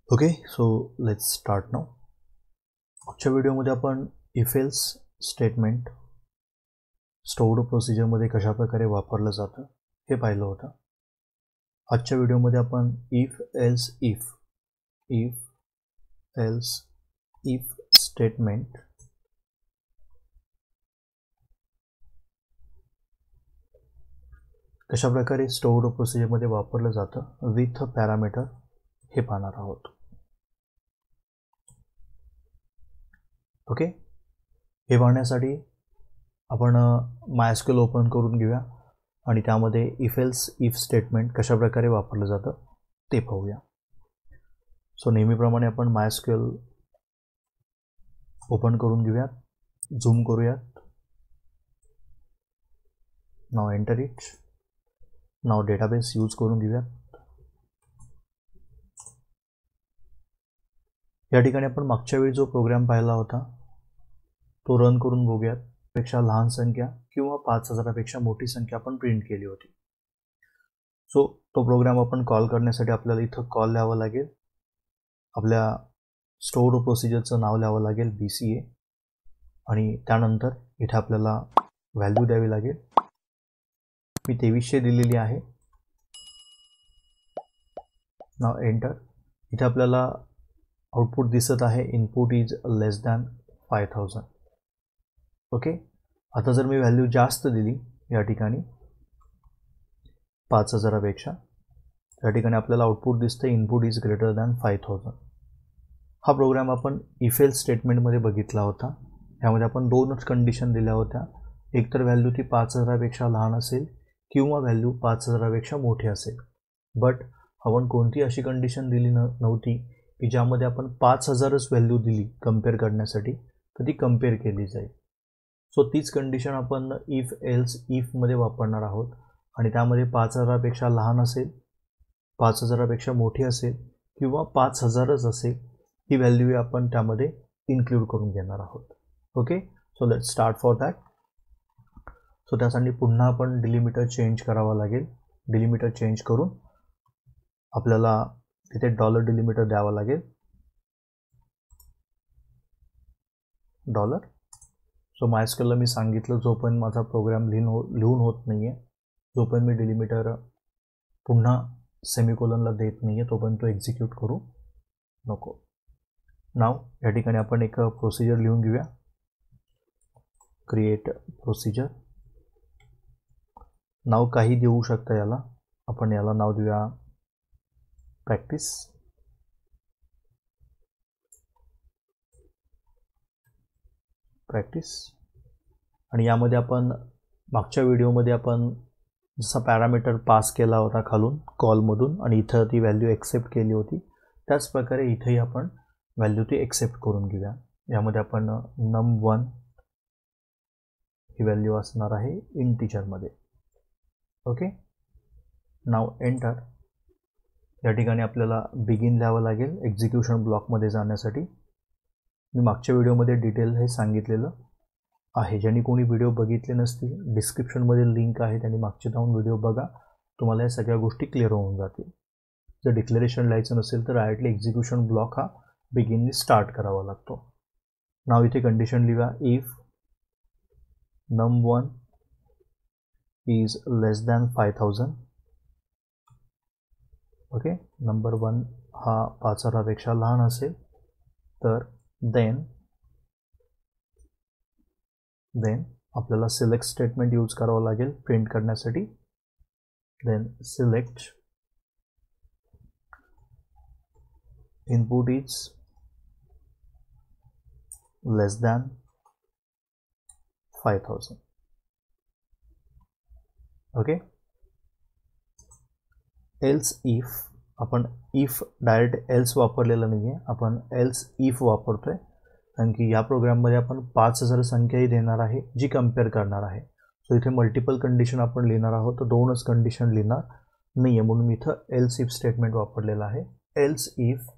Okay, so let's start now. आजच्या व्हिडिओमध्ये आपण इफ एल्स स्टेटमेंट स्टोर्ड प्रोसिजरमध्ये कशा प्रकारे वापरलं जातं हे पाहिलं होतं. आजच्या व्हिडिओमध्ये आपण इफ एल्स इफ स्टेटमेंट कशा प्रकारे स्टोर्ड प्रोसिजरमध्ये वापरलं जातं विथ पॅरामीटर हे पाहणार आहोत. ओके, हे पाहण्यासाठी आपण MySQL ओपन करून घेऊया आणि त्यामध्ये इफ स्टेटमेंट कशा प्रकारे वापरलं जातं ते पाहूया. सो नेहमीप्रमाणे आपण MySQL ओपन करून घेऊयात, झूम करूयात. नाव एंटर इट. नाव डेटाबेस यूज करून घेऊयात. या ठिकाणी आपण मागच्या वेळी जो प्रोग्राम पाहिला होता तो रन करून बघूयात. पेक्षा लहान संख्या किंवा 5000पेक्षा मोठी संख्या आपण प्रिंट केली होती. सो तो प्रोग्राम आपण कॉल करण्यासाठी आपल्याला इथं कॉल लिहावं लागेल. आपल्या स्टोर्ड प्रोसिजरचं नाव लिहावं लागेल BCA आणि त्यानंतर इथे आपल्याला व्हॅल्यू द्यावी लागेल. मी 2300 दिलेली आहे. नाव एंटर. इथे आपल्याला आउटपुट दिसत आहे input is less than 5000. Okay, आता जर मी व्हॅल्यू जास्त दिली या ठिकाणी 5000पेक्षा, या ठिकाणी आपल्याला आउटपुट दिसतं इनपुट इज ग्रेटर दॅन 5000. हा प्रोग्राम आपण इफ एल्स स्टेटमेंटमध्ये बघितला होता. यामध्ये आपण दोनच कंडिशन दिल्या होत्या. एक तर व्हॅल्यू ती 5000पेक्षा लहान असेल किंवा व्हॅल्यू 5000पेक्षा मोठी असेल. बट आपण कोणती अशी कंडिशन दिली नव्हती की ज्यामध्ये आपण 5000च व्हॅल्यू दिली कंपेअर करण्यासाठी तर ती कंपेअर केली जाईल. सो तीच कंडिशन आपण इफ एल्स इफमध्ये वापरणार आहोत आणि त्यामध्ये 5000पेक्षा लहान असेल, 5000पेक्षा मोठी असेल किंवा 5000च असेल ही व्हॅल्यू आपण त्यामध्ये इन्क्लूड करून घेणार आहोत. Okay, so let's start for that. So त्यासाठी पुन्हा आपण डिलिमिटर चेंज करावा लागेल. डिलिमिटर चेंज करून आपल्याला तिथे डॉलर डिलिमिटर द्यावा लागेल. डॉलर. सो MySQLला मी सांगितलं जोपर्यंत माझा प्रोग्राम लिहून होत नाही आहे, जोपर्यंत मी डिलिमिटर पुन्हा सेमिकोलनला देत नाही आहे तोपर्यंत तो एक्झिक्यूट करू नको. नाव या ठिकाणी आपण एक प्रोसिजर लिहून घेऊया. Create procedure. नाव काही देऊ शकता याला. आपण याला नाव देऊया प्रॅक्टिस. आणि यामध्ये आपण मागच्या व्हिडिओमध्ये आपण जसा पॅरामीटर पास केला होता खालून कॉलमधून आणि इथं ती व्हॅल्यू एक्सेप्ट केली होती, त्याच प्रकारे इथेही आपण व्हॅल्यू ती एक्सेप्ट करून घेऊया. यामध्ये आपण num1 ही व्हॅल्यू असणार आहे इंटिजरमध्ये. ओके, नाव एंटर. या ठिकाणी आपल्याला बिगिन लिहावं लागेल एक्झिक्युशन ब्लॉकमध्ये जाण्यासाठी. मी मागच्या व्हिडिओमध्ये डिटेल हे सांगितलेलं आहे. ज्यांनी कोणी व्हिडिओ बघितले नसतील डिस्क्रिप्शनमध्ये लिंक आहे, त्यांनी मागचे जाऊन व्हिडिओ बघा. तुम्हाला या सगळ्या गोष्टी क्लिअर होऊन जातील. जर डिक्लेरेशन लिहायचं नसेल तर डायरेक्टली एक्झिक्युशन ब्लॉक हा बिगिननी स्टार्ट करावा लागतो. नाव इथे कंडिशन लिहा if num1 is less than 5000. Okay, number 1 हा 5000पेक्षा लहान असेल तर देन आपल्याला सिलेक्ट स्टेटमेंट यूज करावं लागेल प्रिंट करण्यासाठी. Then select input is less than 5000. Okay, else if. आपण इफ डायरेक्ट एल्स वापरलेलं नाही आहे, आपण एल्स इफ वापरतोय कारण की या प्रोग्राममध्ये आपण 5000 संख्याही देणार आहे जी कंपेअर करणार आहे. सो इथे मल्टिपल कंडिशन आपण लिहिणार आहोत, तर दोनच कंडिशन लिहिणार नाही आहे म्हणून मी इथं एल्स इफ स्टेटमेंट वापरलेलं आहे. Else if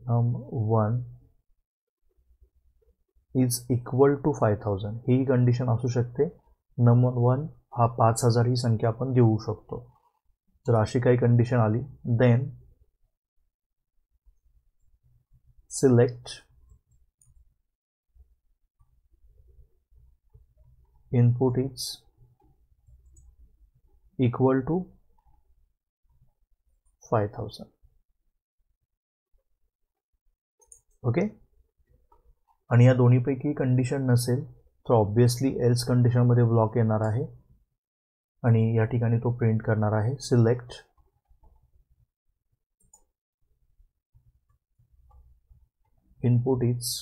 num1 is equal to 5000 ही कंडिशन असू शकते. num1 हा 5000 ही संख्या आपण देऊ शकतो. जर अशी काही कंडिशन आली then select input is equal to 5000. Okay. आणि या दोन्हीपैकी कंडिशन नसेल तर ऑब्वियसली एल्स कंडिशनमध्ये ब्लॉक येणार आहे आणि या ठिकाणी तो प्रिंट करणार आहे select input is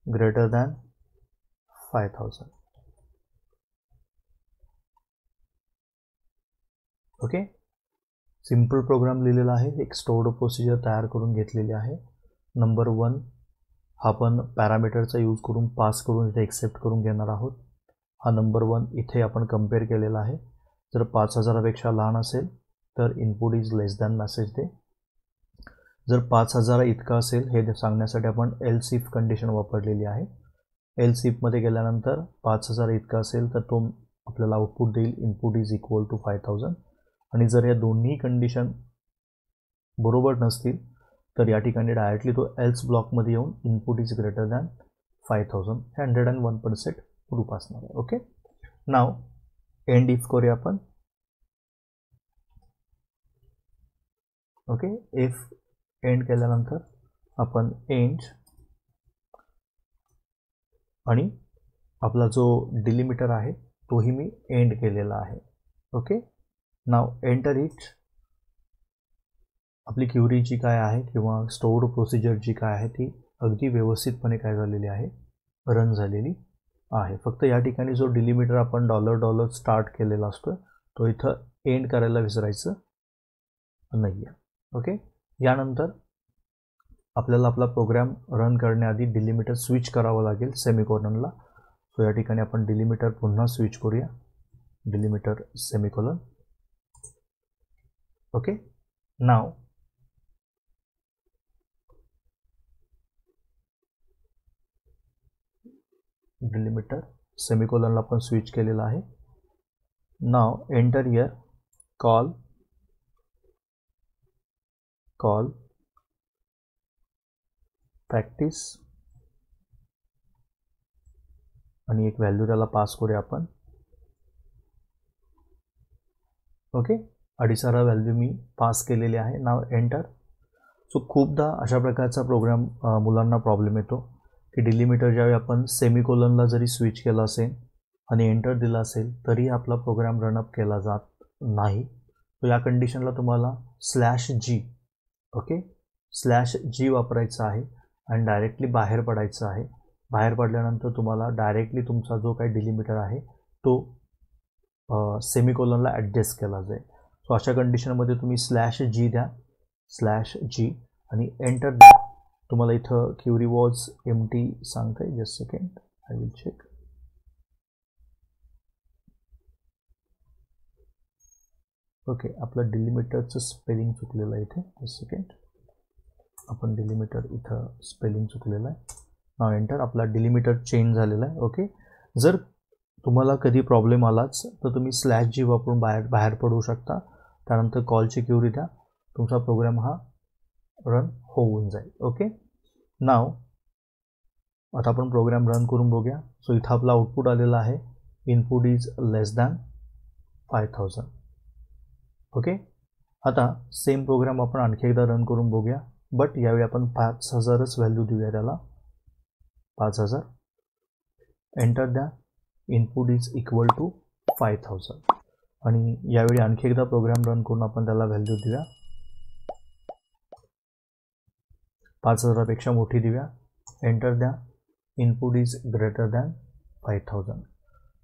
greater than 5000. Okay. Simple program लिहिलेला आहे. एक स्टोर्ड प्रोसिजर तयार करून घेतलेली आहे. नंबर 1 हा आपण पॅरामीटरचा यूज करून पास करून इथे एक्सेप्ट करून घेणार आहोत. हा नंबर 1 इथे आपण कंपेअर केलेला आहे. जर 5000पेक्षा लहान असेल तर input is less than message दे. जर 5000 इतका असेल हे सांगण्यासाठी आपण एल्स इफ कंडिशन वापरलेली आहे. एल्स इफमध्ये गेल्यानंतर 5000 इतका असेल तर तो आपल्याला आउटपुट देईल इनपुट इज इक्वल टू 5000. आणि जर या दोन्ही कंडिशन बरोबर नसतील तर या ठिकाणी डायरेक्टली तो एल्स ब्लॉकमध्ये येऊन इनपुट इज ग्रेटर दॅन 5000 हे 101% प्रूफ असणार आहे. ओके. नाव एंड इफ करूया आपण. ओके. इफ एंड केल्यानंतर आपण एंड आणि आपला जो डिलिमिटर आहे तोही मी एंड केलेला आहे. ओके. Now enter it. आपली क्युरी जी काय आहे किंवा स्टोर्ड प्रोसिजर जी काय आहे ती अगदी व्यवस्थितपणे काय झालेली आहे रन झालेली आहे. फक्त या ठिकाणी जो डिलिमिटर आपण $$ स्टार्ट केलेला असतो तो इथं एंड करायला विसरायचं नाही आहे. ओके. यानंतर आपल्याला आपला प्रोग्राम रन करण्याआधी डिलिमिटर स्विच करावं लागेल सेमिकोलनला. सो या ठिकाणी आपण डिलिमिटर पुन्हा स्विच करूया. Delimiter semicolon. ओके. नाव डिलिमिटर सेमिकोलनला आपण स्विच केलेला आहे. नाव एंटर हियर कॉल प्रॅक्टिस आणि एक व्हॅल्यू त्याला पास करूया आपण. ओके. 2.5 व्हॅल्यू मी पास केलेली आहे. नाव एंटर. सो खूपदा अशा प्रकारचा प्रोग्राम मुलांना प्रॉब्लेम येतो की डिलिमिटर ज्यावेळी आपण सेमिकोलनला जरी स्विच केला असेल आणि एंटर दिला असेल तरी आपला प्रोग्राम रनअप केला जात नाही. तर या कंडिशनला तुम्हाला /G ओके /G वापरायचं आहे आणि डायरेक्टली बाहेर पडायचं आहे. बाहेर पडल्यानंतर तुम्हाला डायरेक्टली तुमचा जो काही डिलिमिटर आहे तो सेमिकोलनला ॲडजस्ट केला जाईल. सो अशा कंडिशनमध्ये तुम्ही /G द्या /G आणि एंटर द्या. तुम्हाला इथं क्युरी वॉज एम्प्टी सांगता येईल. Just second I will check. Okay. आपलं डिलिमिटरचं स्पेलिंग चुकलेलं आहे इथे. Just second. आपण डिलिमिटर इथं स्पेलिंग चुकलेलं आहे. नाव एंटर. आपला डिलिमिटर चेंज झालेला आहे. ओके. जर तुम्हाला कधी प्रॉब्लेम आलाच तर तुम्ही /G वापरून बाहेर पडू शकता. त्यानंतर कॉलची क्युरी द्या. तुमचा प्रोग्राम हा रन होऊन जाईल. ओके. नाव आता आपण प्रोग्राम रन करून बघूया. सो इथं आपला आउटपुट आलेला आहे input is less than 5000. Okay. आता सेम प्रोग्राम आपण आणखी एकदा रन करून बघूया. बट यावेळी आपण 5000च व्हॅल्यू देऊया त्याला. 5000 एंटर द्या. इनपुट इज इक्वल टू 5000 आणि यावेळी आणखी एकदा प्रोग्राम रन करून आपण त्याला व्हॅल्यू देऊया. 5000पेक्षा मोठी देऊया. एंटर द्या. Input is greater than 5000.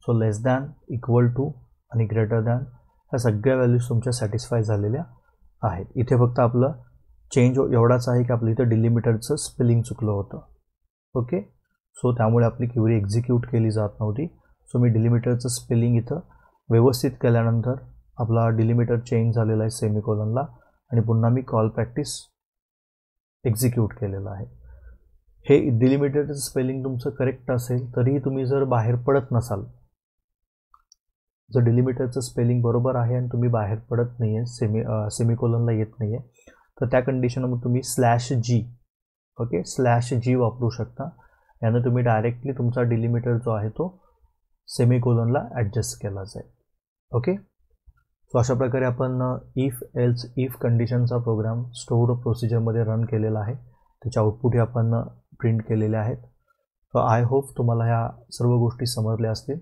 So less than equal to आणि ग्रेटर दॅन ह्या सगळ्या व्हॅल्यूज तुमच्या सॅटिस्फाय झालेल्या आहेत. इथे फक्त आपलं चेंज एवढाच आहे की आपलं इथं डिलिमिटरचं स्पेलिंग चुकलं होतं. ओके. सो त्यामुळे आपली क्युरी एक्झिक्यूट केली जात नव्हती. सो मी डिलिमिटरचं स्पेलिंग इथं व्यवस्थित केल्यानंतर आपला डिलिमिटर चेंज झालेला आहे सेमिकोलनला आणि पुन्हा मी कॉल प्रॅक्टिस एक्झिक्यूट केलेलं आहे. हे डिलिमिटरचं स्पेलिंग तुमचं करेक्ट असेल तरीही तुम्ही जर बाहेर पडत नसाल जर डिलिमिटरचं स्पेलिंग बरोबर आहे आणि तुम्ही बाहेर पडत नाही आहे, सेमिकोलनला येत नाही आहे, तर त्या कंडिशनमध्ये तुम्ही /G ओके /G वापरू शकता. यानं तुम्ही डायरेक्टली तुमचा डिलिमिटर जो आहे तो सेमिकोलनला ॲडजस्ट केला जाईल. ओके, सो अशा प्रकारे आपण इफ कंडिशनचा प्रोग्राम स्टोअर्ड प्रोसिजरमध्ये रन केलेला आहे. त्याचे आउटपुटही आपण प्रिंट केलेले आहेत. सो आय होप तुम्हाला ह्या सर्व गोष्टी समजल्या असतील.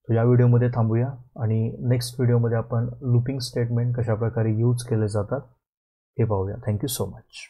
तर या व्हिडिओमध्ये थांबूया आणि नेक्स्ट व्हिडिओमध्ये आपण लूपिंग स्टेटमेंट कशाप्रकारे यूज केले जातात हे पाहूया. Thank you so much.